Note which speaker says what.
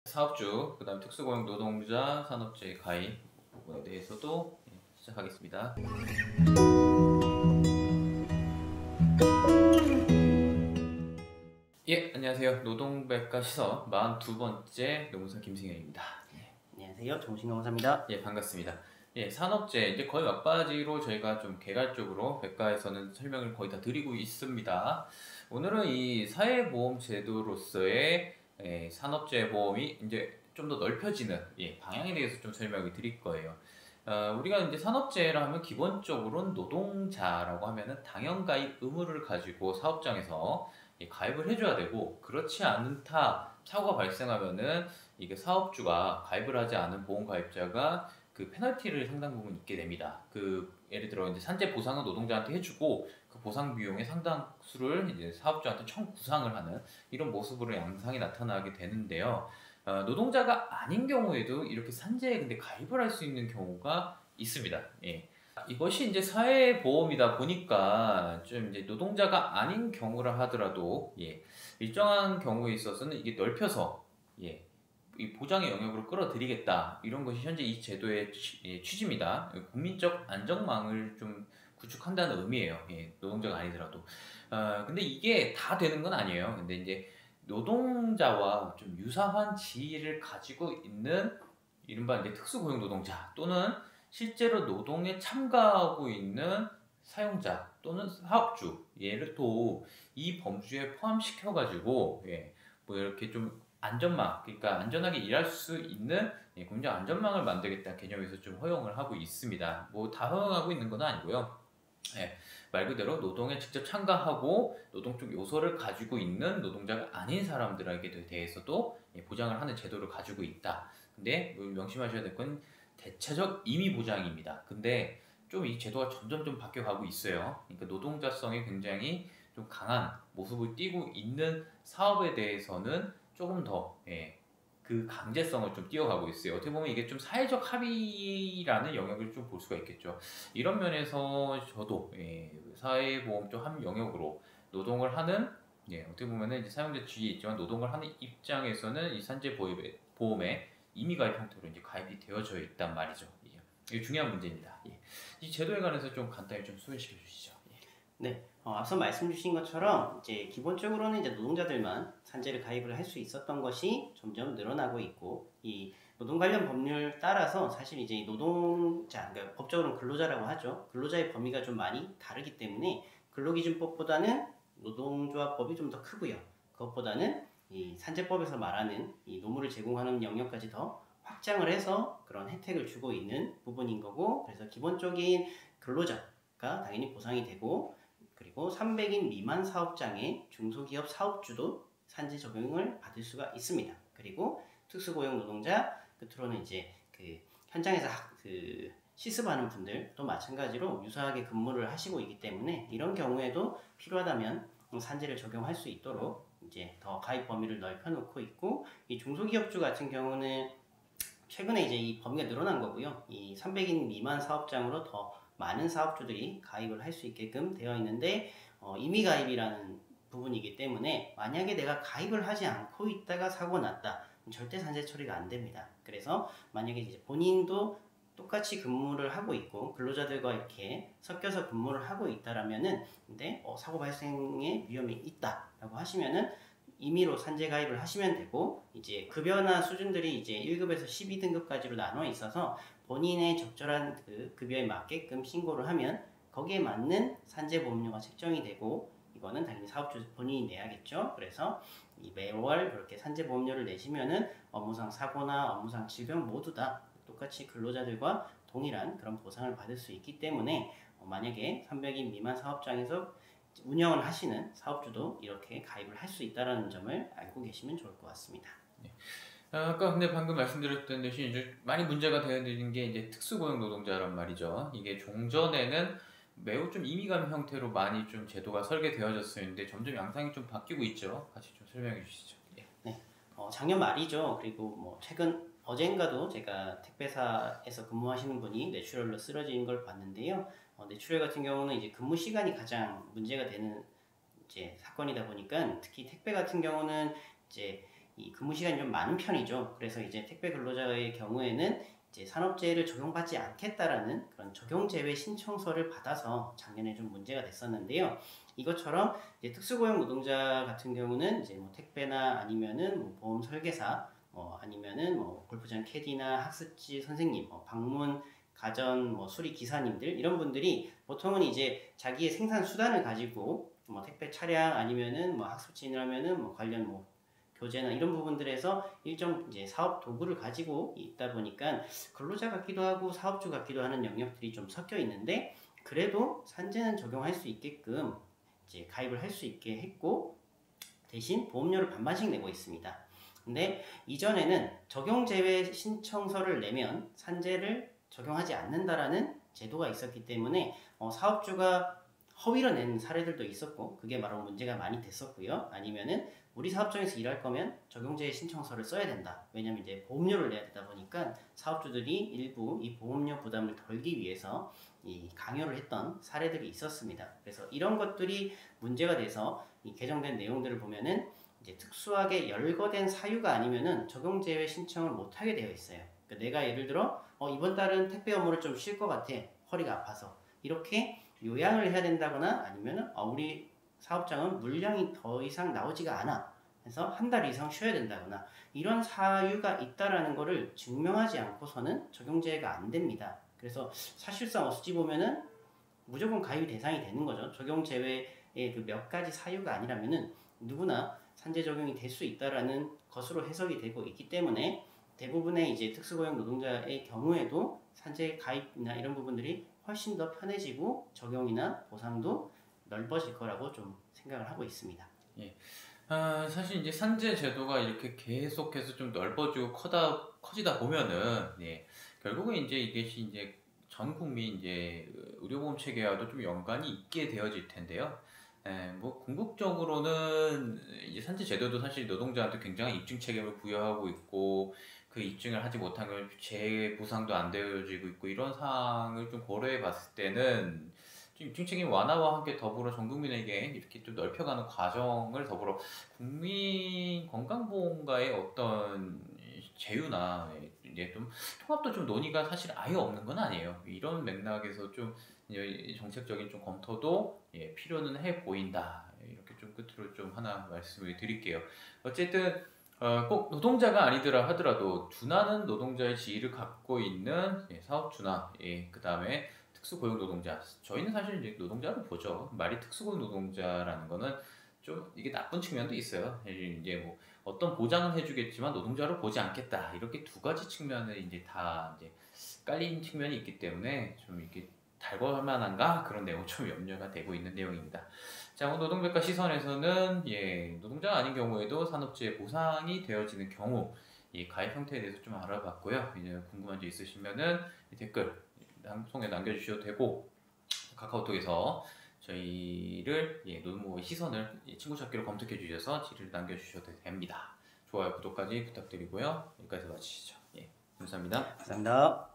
Speaker 1: 사업주, 그다음 특수고용 노동자, 산업재해 가입 부분에 대해서도 시작하겠습니다. 예, 안녕하세요. 노동백과 시선 42번째 노무사 김승현입니다.
Speaker 2: 안녕하세요. 정신노무사입니다.
Speaker 1: 예, 반갑습니다. 예, 산업재해 이제 거의 막바지로 저희가 좀 개괄적으로 백과에서는 설명을 거의 다 드리고 있습니다. 오늘은 이 사회보험제도로서의 산업재해보험이 이제 좀 더 넓혀지는 방향에 대해서 좀 설명을 드릴 거예요. 우리가 이제 산업재해라 하면 기본적으로는 노동자라고 하면은 당연가입 의무를 가지고 사업장에서 가입을 해줘야 되고, 그렇지 않은 타 사고가 발생하면은 이게 사업주가 가입을 하지 않은 보험가입자가 그 페널티를 상당 부분 있게 됩니다. 예를 들어 이제 산재 보상은 노동자한테 해주고 그 보상 비용의 상당수를 이제 사업주한테 청구상을 하는 이런 모습으로 양상이 나타나게 되는데요. 노동자가 아닌 경우에도 이렇게 산재에 근데 가입을 할 수 있는 경우가 있습니다. 예. 이것이 이제 사회보험이다 보니까 좀 이제 노동자가 아닌 경우라 하더라도 일정한 경우에 있어서는 이게 넓혀서 이 보장의 영역으로 끌어들이겠다, 이런 것이 현재 이 제도의 취지입니다. 국민적 안전망을 좀 구축한다는 의미예요. 노동자가 아니더라도. 근데 이게 다 되는 건 아니에요. 근데 이제 노동자와 좀 유사한 지위를 가지고 있는 이른바 이제 특수고용 노동자, 또는 실제로 노동에 참가하고 있는 사용자 또는 사업주, 얘를 또 이 범주에 포함시켜가지고 뭐 이렇게 좀 안전망, 그러니까 안전하게 일할 수 있는 공정 안전망을 만들겠다는 개념에서 좀 허용을 하고 있습니다. 뭐 다 허용하고 있는 건 아니고요. 말 그대로 노동에 직접 참가하고 노동 쪽 요소를 가지고 있는 노동자가 아닌 사람들에게 대해서도 보장을 하는 제도를 가지고 있다. 근데 명심하셔야 될 건 대체적 임의 보장입니다. 근데 좀 이 제도가 점점 좀 바뀌어가고 있어요. 그러니까 노동자성이 굉장히 좀 강한 모습을 띠고 있는 사업에 대해서는 조금 더 그 강제성을 좀 띄어가고 있어요. 어떻게 보면 이게 좀 사회적 합의라는 영역을 좀 볼 수가 있겠죠. 이런 면에서 저도 사회보험 쪽 한 영역으로 노동을 하는, 어떻게 보면은 이제 사용자 주의에 있지만 노동을 하는 입장에서는 이 산재 보험에 임의 가입 형태로 이제 가입이 되어져 있단 말이죠. 이게 중요한 문제입니다. 이 제도에 관해서 좀 간단히 좀 소개시켜 주시죠.
Speaker 2: 네, 앞서 말씀 주신 것처럼 이제 기본적으로는 이제 노동자들만 산재를 가입을 할 수 있었던 것이 점점 늘어나고 있고, 이 노동 관련 법률 따라서 사실 이제 이 노동자, 그러니까 법적으로는 근로자라고 하죠. 근로자의 범위가 좀 많이 다르기 때문에 근로기준법보다는 노동조합법이 좀 더 크고요. 그것보다는 이 산재법에서 말하는 이 노무를 제공하는 영역까지 더 확장을 해서 그런 혜택을 주고 있는 부분인 거고, 그래서 기본적인 근로자가 당연히 보상이 되고, 그리고 300인 미만 사업장의 중소기업 사업주도 산재 적용을 받을 수가 있습니다. 그리고 특수고용 노동자, 끝으로는 이제 그 현장에서 실습하는 분들도 마찬가지로 유사하게 근무를 하시고 있기 때문에 이런 경우에도 필요하다면 산재를 적용할 수 있도록 이제 더 가입 범위를 넓혀놓고 있고, 이 중소기업주 같은 경우는 최근에 이제 이 범위가 늘어난 거고요. 이 300인 미만 사업장으로 더 많은 사업주들이 가입을 할 수 있게끔 되어 있는데, 임의 가입이라는 부분이기 때문에 만약에 내가 가입을 하지 않고 있다가 사고 났다, 절대 산재 처리가 안 됩니다. 그래서 만약에 이제 본인도 똑같이 근무를 하고 있고 근로자들과 이렇게 섞여서 근무를 하고 있다라면은, 근데 사고 발생의 위험이 있다라고 하시면은 임의로 산재 가입을 하시면 되고, 이제 급여나 수준들이 이제 1급에서 12등급까지로 나눠 있어서 본인의 적절한 그 급여에 맞게끔 신고를 하면 거기에 맞는 산재 보험료가 책정이 되고, 이거는 당연히 사업주 본인이 내야겠죠. 그래서 이 매월 그렇게 산재 보험료를 내시면은 업무상 사고나 업무상 질병 모두 다 똑같이 근로자들과 동일한 그런 보상을 받을 수 있기 때문에, 만약에 300인 미만 사업장에서 운영을 하시는 사업주도 이렇게 가입을 할 수 있다는 점을 알고 계시면 좋을 것 같습니다.
Speaker 1: 아까 근데 방금 말씀드렸던 듯이 이제 많이 문제가 되는 게 이제 특수고용 노동자란 말이죠. 이게 종전에는 매우 좀 임의감 형태로 많이 좀 제도가 설계되어졌었는데 점점 양상이 좀 바뀌고 있죠. 같이 좀 설명해 주시죠.
Speaker 2: 네, 작년 말이죠. 그리고 뭐 최근 어젠가도 제가 택배사에서 근무하시는 분이 뇌출혈로 쓰러진 걸 봤는데요. 뇌출혈 같은 경우는 이제 근무 시간이 가장 문제가 되는 이제 사건이다 보니까, 특히 택배 같은 경우는 이제 이 근무 시간이 좀 많은 편이죠. 그래서 이제 택배 근로자의 경우에는 이제 산업재해를 적용받지 않겠다라는 그런 적용제외 신청서를 받아서 작년에 좀 문제가 됐었는데요. 이것처럼 이제 특수고용 노동자 같은 경우는 이제 뭐 택배나 아니면은 뭐 보험 설계사, 아니면은 뭐 골프장 캐디나 학습지 선생님, 방문 가전 뭐 수리 기사님들 이런 분들이 보통은 이제 자기의 생산 수단을 가지고 뭐 택배 차량 아니면은 뭐 학습지라면은 뭐 관련 뭐 교재나 이런 부분들에서 일정 이제 사업 도구를 가지고 있다 보니까 근로자 같기도 하고 사업주 같기도 하는 영역들이 좀 섞여 있는데 그래도 산재는 적용할 수 있게끔 이제 가입을 할 수 있게 했고 대신 보험료를 반반씩 내고 있습니다. 근데 이전에는 적용 제외 신청서를 내면 산재를 적용하지 않는다라는 제도가 있었기 때문에 사업주가 허위로 낸 사례들도 있었고 그게 바로 문제가 많이 됐었고요. 아니면은 우리 사업장에서 일할 거면 적용제외 신청서를 써야 된다. 왜냐면 이제 보험료를 내야 되다 보니까 사업주들이 일부 이 보험료 부담을 덜기 위해서 이 강요를 했던 사례들이 있었습니다. 그래서 이런 것들이 문제가 돼서 이 개정된 내용들을 보면은 이제 특수하게 열거된 사유가 아니면은 적용제외 신청을 못하게 되어 있어요. 그러니까 내가 예를 들어 이번 달은 택배 업무를 좀 쉴 것 같아. 허리가 아파서. 이렇게 요양을 해야 된다거나 아니면은 우리 사업장은 물량이 더 이상 나오지가 않아. 그래서 한 달 이상 쉬어야 된다거나 이런 사유가 있다라는 것을 증명하지 않고서는 적용제외가 안 됩니다. 그래서 사실상 어찌 보면은 무조건 가입 대상이 되는 거죠. 적용제외의 그 몇 가지 사유가 아니라면은 누구나 산재 적용이 될 수 있다라는 것으로 해석이 되고 있기 때문에 대부분의 이제 특수고용 노동자의 경우에도 산재 가입이나 이런 부분들이 훨씬 더 편해지고 적용이나 보상도 넓어질 거라고 좀 생각을 하고 있습니다.
Speaker 1: 예. 사실 이제 산재 제도가 이렇게 계속해서 좀 넓어지고 커지다 보면은 결국은 이제 이것이 이제 전 국민 이제 의료보험 체계와도 좀 연관이 있게 되어질 텐데요. 뭐 궁극적으로는 이제 산재 제도도 사실 노동자한테 굉장한 입증 책임을 부여하고 있고 그 입증을 하지 못하면 재보상도 안 되어지고 있고 이런 사항을 좀 고려해 봤을 때는 좀 입증 책임 완화와 함께 더불어 전 국민에게 이렇게 좀 넓혀가는 과정을 더불어 국민 건강보험과의 어떤 제휴나 이제 좀 통합도 좀 논의가 사실 아예 없는 건 아니에요. 이런 맥락에서 좀 정책적인 좀 검토도 필요는 해 보인다. 이렇게 좀 끝으로 좀 하나 말씀을 드릴게요. 어쨌든 꼭 노동자가 아니더라 하더라도 준하는 노동자의 지위를 갖고 있는 사업주나 그 다음에 특수고용 노동자. 저희는 사실 이제 노동자로 보죠. 말이 특수고용 노동자라는 거는 좀 이게 나쁜 측면도 있어요. 이제 뭐 어떤 보장은 해주겠지만 노동자로 보지 않겠다. 이렇게 두 가지 측면을 이제 다 이제 깔린 측면이 있기 때문에 좀 이렇게 달궈할 만한가 그런 내용 좀 염려가 되고 있는 내용입니다. 자, 오늘 노동백과 시선에서는 노동자가 아닌 경우에도 산업재해 보상이 되어지는 경우 이 가입 형태에 대해서 좀 알아봤고요. 이제 궁금한 점 있으시면은 댓글 방송에 남겨주셔도 되고 카카오톡에서 저희를 노동모의 시선을 친구 찾기로 검색해 주셔서 질의를 남겨주셔도 됩니다. 좋아요, 구독까지 부탁드리고요. 여기까지 마치시죠. 감사합니다.
Speaker 2: 감사합니다.